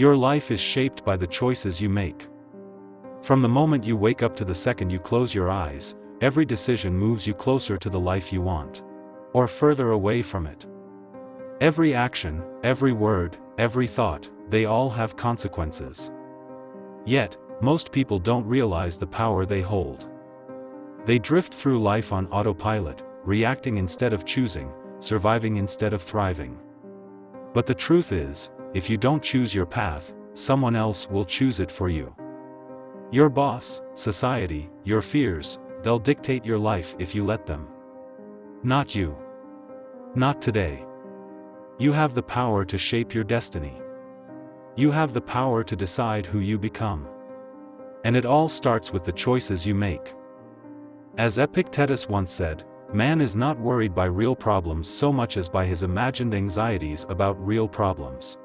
Your life is shaped by the choices you make. From the moment you wake up to the second you close your eyes, every decision moves you closer to the life you want. Or further away from it. Every action, every word, every thought, they all have consequences. Yet, most people don't realize the power they hold. They drift through life on autopilot, reacting instead of choosing, surviving instead of thriving. But the truth is, if you don't choose your path, someone else will choose it for you. Your boss, society, your fears, they'll dictate your life if you let them. Not you. Not today. You have the power to shape your destiny. You have the power to decide who you become. And it all starts with the choices you make. As Epictetus once said, man is not worried by real problems so much as by his imagined anxieties about real problems.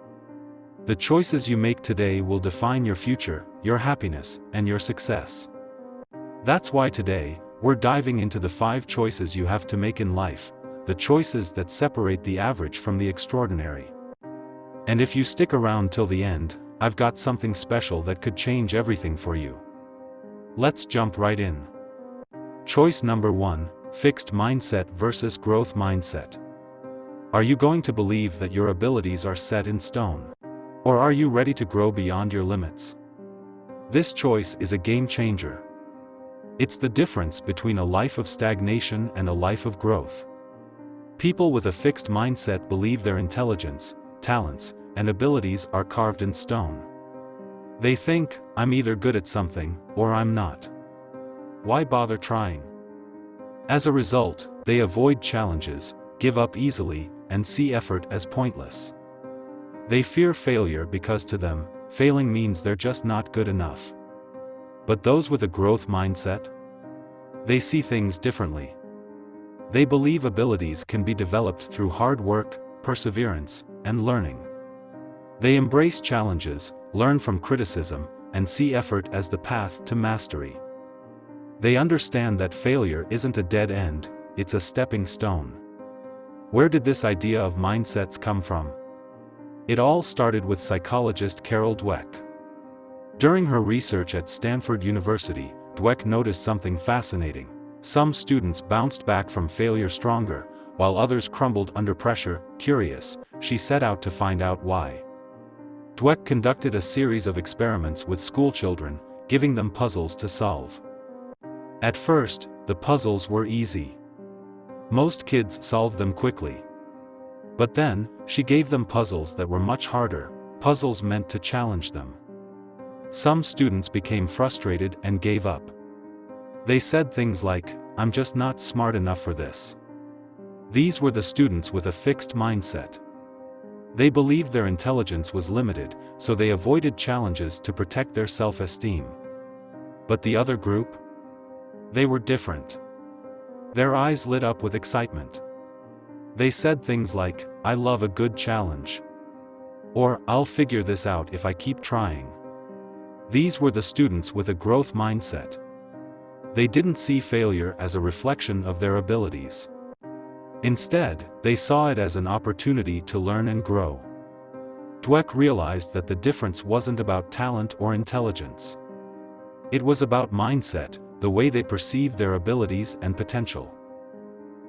The choices you make today will define your future, your happiness, and your success. That's why today, we're diving into the 5 choices you have to make in life, the choices that separate the average from the extraordinary. And if you stick around till the end, I've got something special that could change everything for you. Let's jump right in. Choice number 1, fixed mindset versus growth mindset. Are you going to believe that your abilities are set in stone? Or are you ready to grow beyond your limits? This choice is a game changer. It's the difference between a life of stagnation and a life of growth. People with a fixed mindset believe their intelligence, talents, and abilities are carved in stone. They think, I'm either good at something, or I'm not. Why bother trying? As a result, they avoid challenges, give up easily, and see effort as pointless. They fear failure because to them, failing means they're just not good enough. But those with a growth mindset? They see things differently. They believe abilities can be developed through hard work, perseverance, and learning. They embrace challenges, learn from criticism, and see effort as the path to mastery. They understand that failure isn't a dead end, it's a stepping stone. Where did this idea of mindsets come from? It all started with psychologist Carol Dweck. During her research at Stanford University, Dweck noticed something fascinating. Some students bounced back from failure stronger, while others crumbled under pressure. Curious, she set out to find out why. Dweck conducted a series of experiments with schoolchildren, giving them puzzles to solve. At first, the puzzles were easy. Most kids solved them quickly. But then, she gave them puzzles that were much harder, puzzles meant to challenge them. Some students became frustrated and gave up. They said things like, I'm just not smart enough for this. These were the students with a fixed mindset. They believed their intelligence was limited, so they avoided challenges to protect their self-esteem. But the other group? They were different. Their eyes lit up with excitement. They said things like, I love a good challenge. Or, I'll figure this out if I keep trying. These were the students with a growth mindset. They didn't see failure as a reflection of their abilities. Instead, they saw it as an opportunity to learn and grow. Dweck realized that the difference wasn't about talent or intelligence. It was about mindset, the way they perceived their abilities and potential.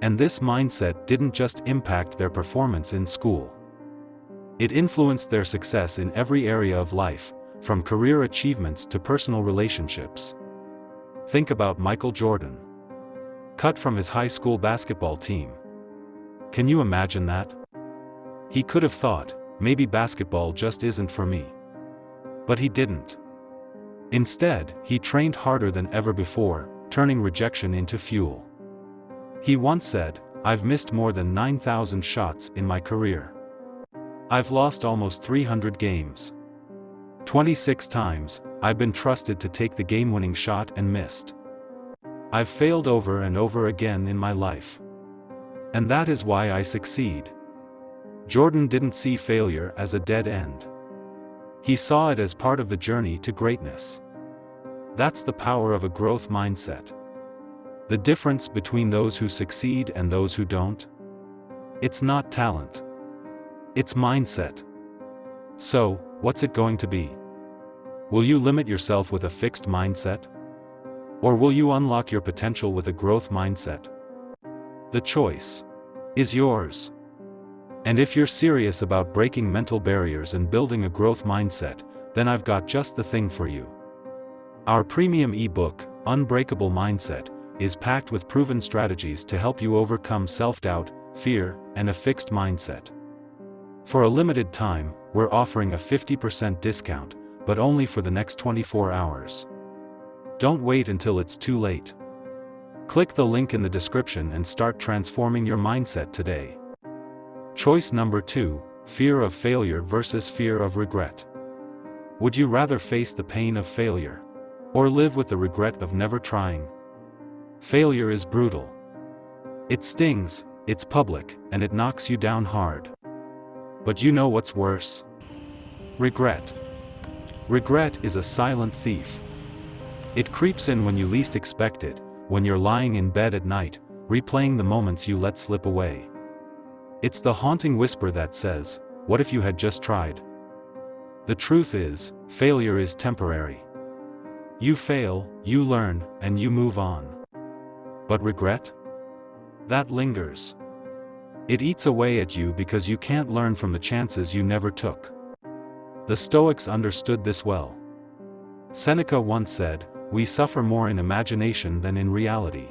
And this mindset didn't just impact their performance in school. It influenced their success in every area of life, from career achievements to personal relationships. Think about Michael Jordan. Cut from his high school basketball team. Can you imagine that? He could have thought, maybe basketball just isn't for me. But he didn't. Instead, he trained harder than ever before, turning rejection into fuel. He once said, I've missed more than 9,000 shots in my career. I've lost almost 300 games. 26 times, I've been trusted to take the game-winning shot and missed. I've failed over and over again in my life. And that is why I succeed. Jordan didn't see failure as a dead end. He saw it as part of the journey to greatness. That's the power of a growth mindset. The difference between those who succeed and those who don't? It's not talent. It's mindset. So, what's it going to be? Will you limit yourself with a fixed mindset? Or will you unlock your potential with a growth mindset? The choice is yours. And if you're serious about breaking mental barriers and building a growth mindset, then I've got just the thing for you. Our premium ebook, Unbreakable Mindset, is packed with proven strategies to help you overcome self-doubt, fear, and a fixed mindset. For a limited time, we're offering a 50% discount, but only for the next 24 hours. Don't wait until it's too late. Click the link in the description and start transforming your mindset today. Choice number 2, fear of failure versus fear of regret. Would you rather face the pain of failure, or live with the regret of never trying? Failure is brutal. It stings, it's public, and it knocks you down hard. But you know what's worse? Regret. Regret is a silent thief. It creeps in when you least expect it, when you're lying in bed at night, replaying the moments you let slip away. It's the haunting whisper that says, "What if you had just tried?" The truth is, failure is temporary. You fail, you learn, and you move on. But regret? That lingers. It eats away at you because you can't learn from the chances you never took. The Stoics understood this well. Seneca once said, "We suffer more in imagination than in reality."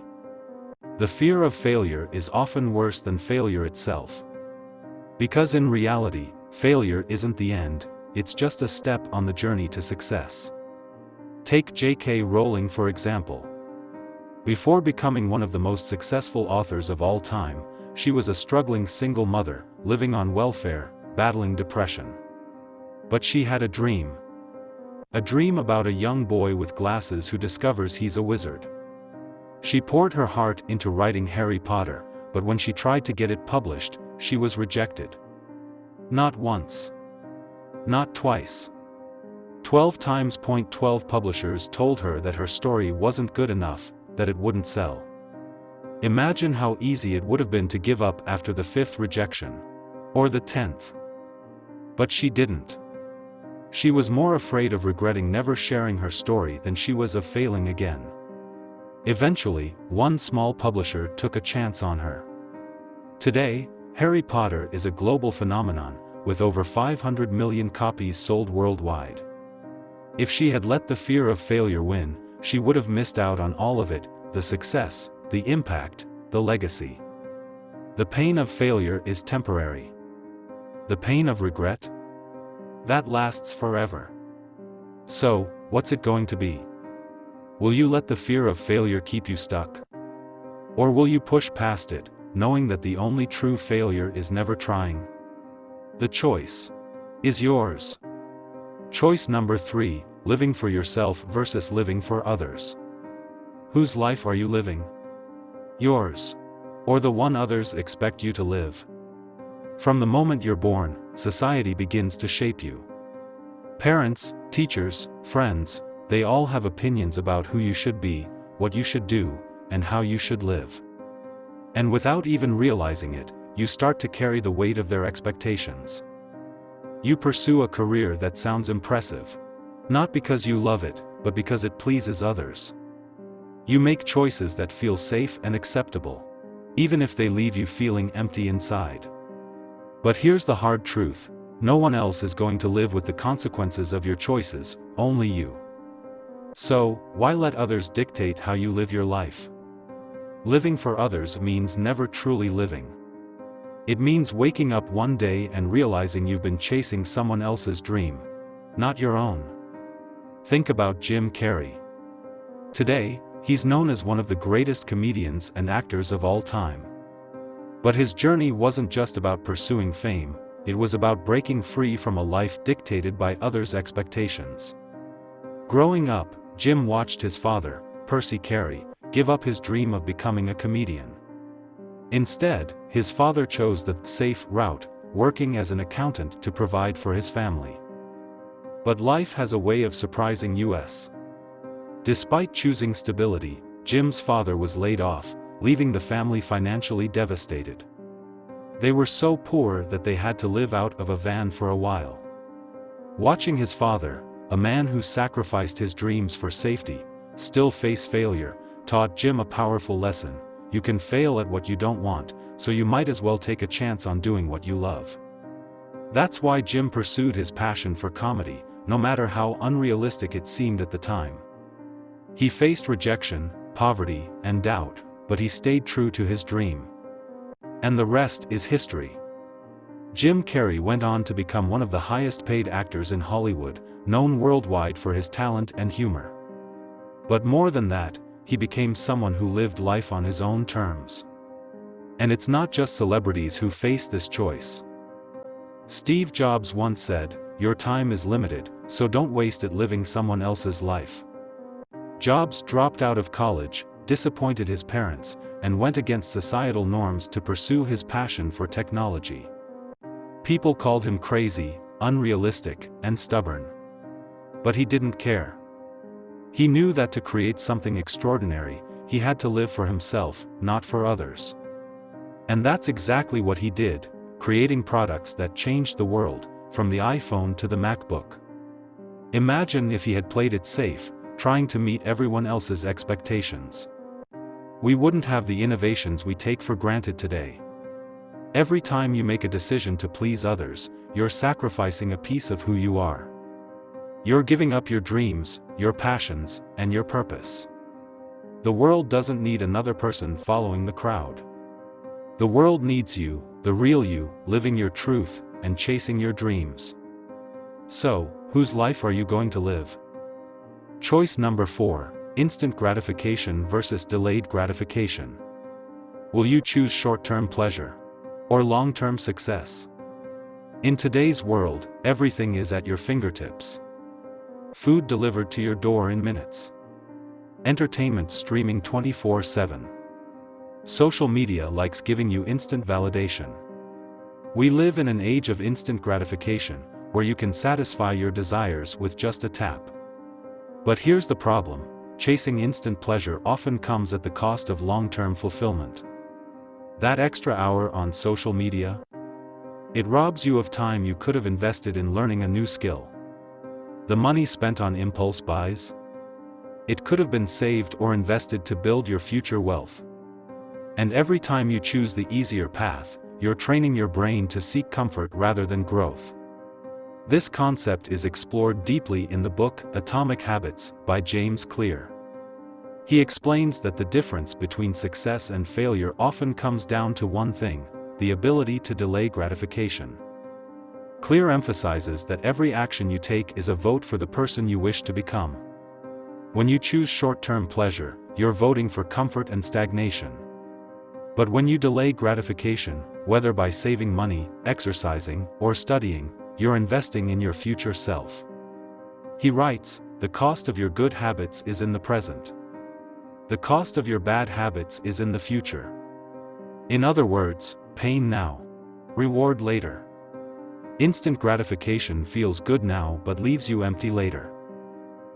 The fear of failure is often worse than failure itself. Because in reality, failure isn't the end, it's just a step on the journey to success. Take J.K. Rowling for example. Before becoming one of the most successful authors of all time, she was a struggling single mother, living on welfare, battling depression. But she had a dream. A dream about a young boy with glasses who discovers he's a wizard. She poured her heart into writing Harry Potter, but when she tried to get it published, she was rejected. Not once. Not twice. 12 times. 12 publishers told her that her story wasn't good enough, that it wouldn't sell. Imagine how easy it would have been to give up after the 5th rejection. Or the 10th. But she didn't. She was more afraid of regretting never sharing her story than she was of failing again. Eventually, one small publisher took a chance on her. Today, Harry Potter is a global phenomenon, with over 500 million copies sold worldwide. If she had let the fear of failure win, she would have missed out on all of it: the success, the impact, the legacy. The pain of failure is temporary. The pain of regret? That lasts forever. So, what's it going to be? Will you let the fear of failure keep you stuck? Or will you push past it, knowing that the only true failure is never trying? The choice is yours. Choice number 3, living for yourself versus living for others. Whose life are you living? Yours, or the one others expect you to live? From the moment you're born, society begins to shape you. Parents, teachers, friends, they all have opinions about who you should be, what you should do, and how you should live. And without even realizing it, you start to carry the weight of their expectations. You pursue a career that sounds impressive. Not because you love it, but because it pleases others. You make choices that feel safe and acceptable, even if they leave you feeling empty inside. But here's the hard truth: no one else is going to live with the consequences of your choices, only you. So, why let others dictate how you live your life? Living for others means never truly living. It means waking up one day and realizing you've been chasing someone else's dream, not your own. Think about Jim Carrey. Today, he's known as one of the greatest comedians and actors of all time. But his journey wasn't just about pursuing fame, it was about breaking free from a life dictated by others' expectations. Growing up, Jim watched his father, Percy Carey, give up his dream of becoming a comedian. Instead, his father chose the safe route, working as an accountant to provide for his family. But life has a way of surprising us. Despite choosing stability, Jim's father was laid off, leaving the family financially devastated. They were so poor that they had to live out of a van for a while. Watching his father, a man who sacrificed his dreams for safety, still face failure, taught Jim a powerful lesson: you can fail at what you don't want, so you might as well take a chance on doing what you love. That's why Jim pursued his passion for comedy, no matter how unrealistic it seemed at the time. He faced rejection, poverty, and doubt, but he stayed true to his dream. And the rest is history. Jim Carrey went on to become one of the highest-paid actors in Hollywood, known worldwide for his talent and humor. But more than that, he became someone who lived life on his own terms. And it's not just celebrities who face this choice. Steve Jobs once said, "Your time is limited, so don't waste it living someone else's life." Jobs dropped out of college, disappointed his parents, and went against societal norms to pursue his passion for technology. People called him crazy, unrealistic, and stubborn. But he didn't care. He knew that to create something extraordinary, he had to live for himself, not for others. And that's exactly what he did, creating products that changed the world, from the iPhone to the MacBook. Imagine if he had played it safe, trying to meet everyone else's expectations. We wouldn't have the innovations we take for granted today. Every time you make a decision to please others, you're sacrificing a piece of who you are. You're giving up your dreams, your passions, and your purpose. The world doesn't need another person following the crowd. The world needs you, the real you, living your truth, and chasing your dreams. So, whose life are you going to live? Choice number 4, instant gratification versus delayed gratification. Will you choose short-term pleasure or long-term success? In today's world, everything is at your fingertips. Food delivered to your door in minutes. Entertainment streaming 24/7. Social media likes giving you instant validation. We live in an age of instant gratification, where you can satisfy your desires with just a tap. But here's the problem: chasing instant pleasure often comes at the cost of long-term fulfillment. That extra hour on social media? It robs you of time you could have invested in learning a new skill. The money spent on impulse buys? It could have been saved or invested to build your future wealth. And every time you choose the easier path, you're training your brain to seek comfort rather than growth. This concept is explored deeply in the book Atomic Habits by James Clear. He explains that the difference between success and failure often comes down to one thing: the ability to delay gratification. Clear emphasizes that every action you take is a vote for the person you wish to become. When you choose short-term pleasure, you're voting for comfort and stagnation. But when you delay gratification, whether by saving money, exercising, or studying, you're investing in your future self. He writes, "The cost of your good habits is in the present. The cost of your bad habits is in the future." In other words, pain now, reward later. Instant gratification feels good now but leaves you empty later.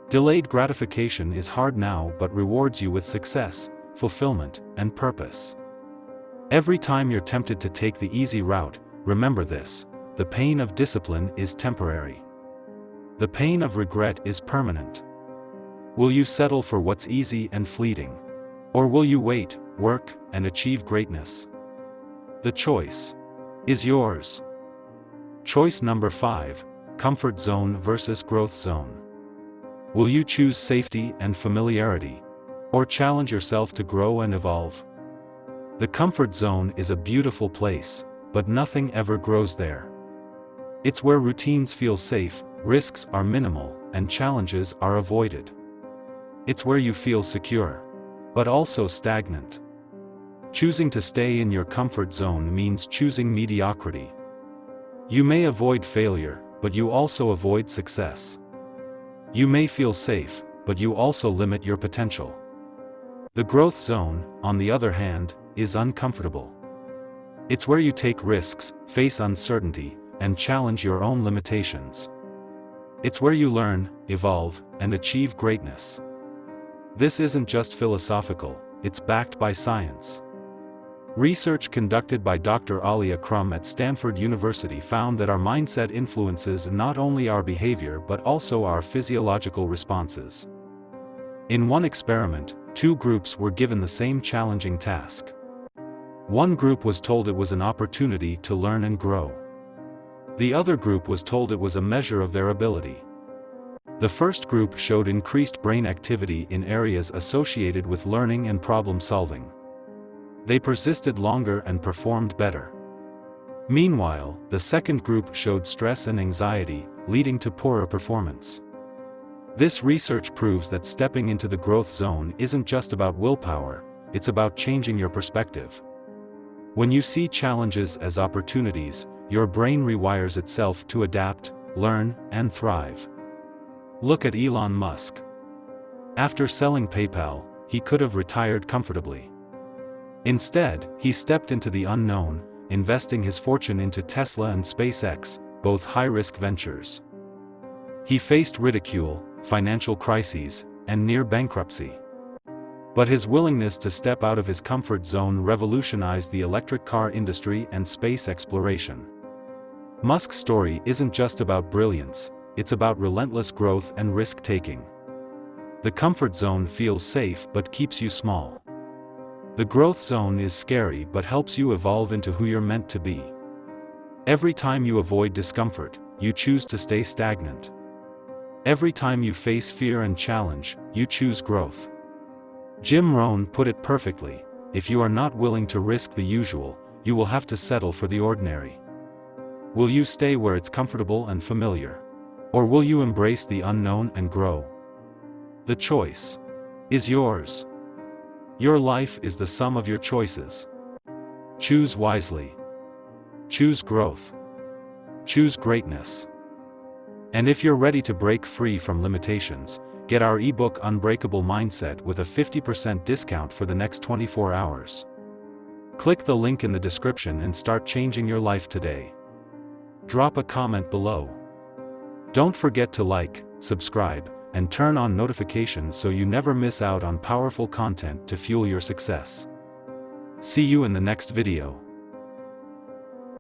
Delayed gratification is hard now but rewards you with success, fulfillment, and purpose. Every time you're tempted to take the easy route, remember this: the pain of discipline is temporary. The pain of regret is permanent. Will you settle for what's easy and fleeting? Or will you wait, work, and achieve greatness? The choice is yours. Choice number 5, comfort zone versus growth zone. Will you choose safety and familiarity, or challenge yourself to grow and evolve? The comfort zone is a beautiful place, but nothing ever grows there. It's where routines feel safe, risks are minimal, and challenges are avoided. It's where you feel secure, but also stagnant. Choosing to stay in your comfort zone means choosing mediocrity. You may avoid failure, but you also avoid success. You may feel safe, but you also limit your potential. The growth zone, on the other hand, is uncomfortable. It's where you take risks, face uncertainty, and challenge your own limitations. It's where you learn, evolve, and achieve greatness. This isn't just philosophical, it's backed by science. Research conducted by Dr. Alia Crum at Stanford University found that our mindset influences not only our behavior but also our physiological responses. In one experiment, two groups were given the same challenging task. One group was told it was an opportunity to learn and grow. The other group was told it was a measure of their ability. The first group showed increased brain activity in areas associated with learning and problem solving. They persisted longer and performed better. Meanwhile, the second group showed stress and anxiety, leading to poorer performance. This research proves that stepping into the growth zone isn't just about willpower, it's about changing your perspective. When you see challenges as opportunities, your brain rewires itself to adapt, learn, and thrive. Look at Elon Musk. After selling PayPal, he could have retired comfortably. Instead, he stepped into the unknown, investing his fortune into Tesla and SpaceX, both high-risk ventures. He faced ridicule, financial crises, and near bankruptcy. But his willingness to step out of his comfort zone revolutionized the electric car industry and space exploration. Musk's story isn't just about brilliance, it's about relentless growth and risk-taking. The comfort zone feels safe but keeps you small. The growth zone is scary but helps you evolve into who you're meant to be. Every time you avoid discomfort, you choose to stay stagnant. Every time you face fear and challenge, you choose growth. Jim Rohn put it perfectly: if you are not willing to risk the usual, you will have to settle for the ordinary. Will you stay where it's comfortable and familiar? Or will you embrace the unknown and grow? The choice is yours. Your life is the sum of your choices. Choose wisely. Choose growth. Choose greatness. And if you're ready to break free from limitations, get our ebook Unbreakable Mindset with a 50% discount for the next 24 hours. Click the link in the description and start changing your life today. Drop a comment below. Don't forget to like, subscribe, and turn on notifications so you never miss out on powerful content to fuel your success. See you in the next video.